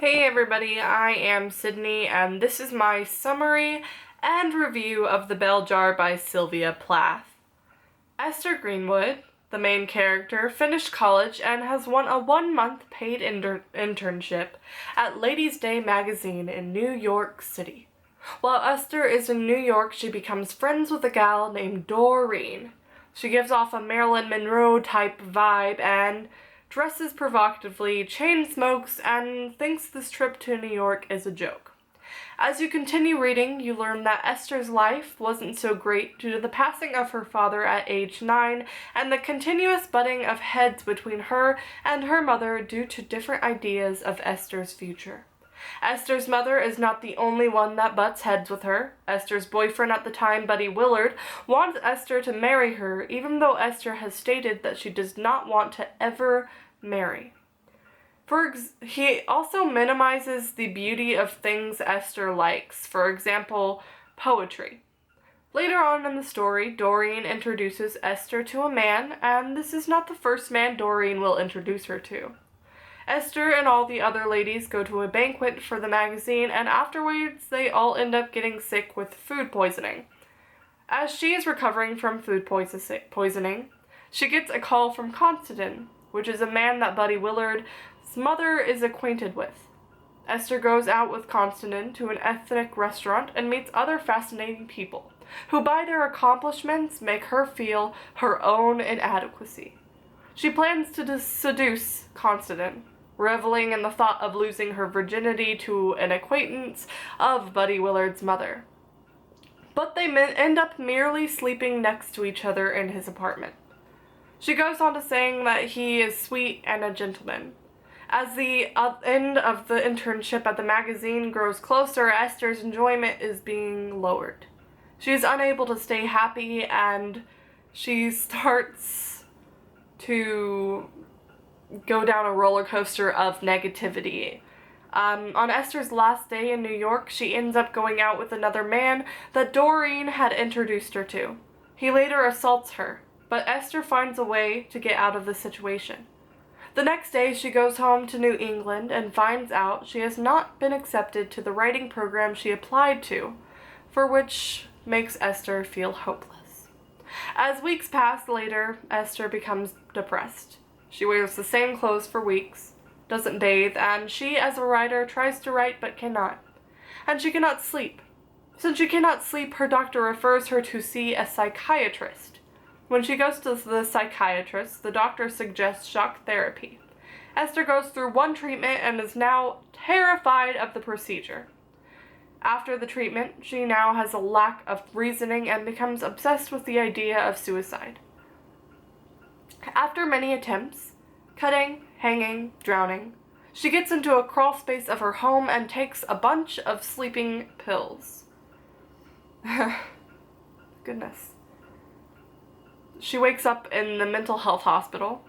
Hey everybody, I am Sydney, and this is my summary and review of The Bell Jar by Sylvia Plath. Esther Greenwood, the main character, finished college and has won a 1-month paid internship at Ladies' Day magazine in New York City. While Esther is in New York, she becomes friends with a gal named Doreen. She gives off a Marilyn Monroe type vibe and dresses provocatively, chain smokes, and thinks this trip to New York is a joke. As you continue reading, you learn that Esther's life wasn't so great due to the passing of her father at age 9 and the continuous butting of heads between her and her mother due to different ideas of Esther's future. Esther's mother is not the only one that butts heads with her. Esther's boyfriend at the time, Buddy Willard, wants Esther to marry her, even though Esther has stated that she does not want to ever marry. He also minimizes the beauty of things Esther likes, for example, poetry. Later on in the story, Doreen introduces Esther to a man, and this is not the first man Doreen will introduce her to. Esther and all the other ladies go to a banquet for the magazine, and afterwards they all end up getting sick with food poisoning. As she is recovering from food poisoning, she gets a call from Constantine, which is a man that Buddy Willard's mother is acquainted with. Esther goes out with Constantine to an ethnic restaurant and meets other fascinating people, who by their accomplishments make her feel her own inadequacy. She plans to seduce Constantine, reveling in the thought of losing her virginity to an acquaintance of Buddy Willard's mother. But they end up merely sleeping next to each other in his apartment. She goes on to saying that he is sweet and a gentleman. As the end of the internship at the magazine grows closer, Esther's enjoyment is being lowered. She is unable to stay happy, and she starts to go down a roller coaster of negativity. On Esther's last day in New York, she ends up going out with another man that Doreen had introduced her to. He later assaults her, but Esther finds a way to get out of the situation. The next day, she goes home to New England and finds out she has not been accepted to the writing program she applied to, for which makes Esther feel hopeless. As weeks pass later, Esther becomes depressed. She wears the same clothes for weeks, doesn't bathe, and she, as a writer, tries to write but cannot. And she cannot sleep. Since she cannot sleep, her doctor refers her to see a psychiatrist. When she goes to the psychiatrist, the doctor suggests shock therapy. Esther goes through one treatment and is now terrified of the procedure. After the treatment, she now has a lack of reasoning and becomes obsessed with the idea of suicide. After many attempts, cutting, hanging, drowning, she gets into a crawl space of her home and takes a bunch of sleeping pills. Goodness. She wakes up in the mental health hospital.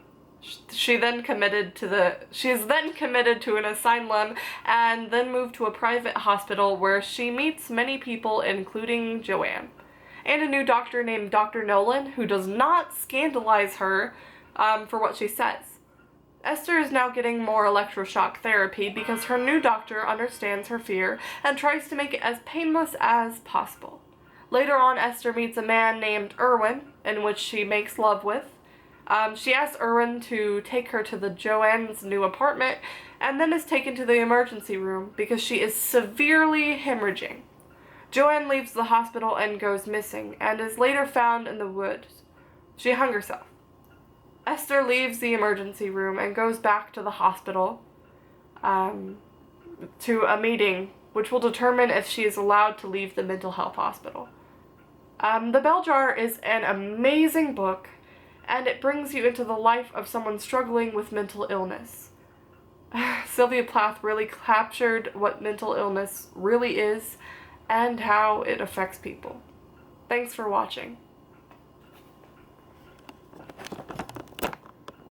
She is then committed to an asylum and then moved to a private hospital where she meets many people, including Joanne, and a new doctor named Dr. Nolan, who does not scandalize her for what she says. Esther is now getting more electroshock therapy because her new doctor understands her fear and tries to make it as painless as possible. Later on, Esther meets a man named Erwin, in which she makes love with. She asks Erwin to take her to Joanne's new apartment, and then is taken to the emergency room because she is severely hemorrhaging. Joanne leaves the hospital and goes missing, and is later found in the woods. She hung herself. Esther leaves the emergency room and goes back to the hospital to a meeting which will determine if she is allowed to leave the mental health hospital. The Bell Jar is an amazing book, and it brings you into the life of someone struggling with mental illness. Sylvia Plath really captured what mental illness really is and how it affects people. Thanks for watching.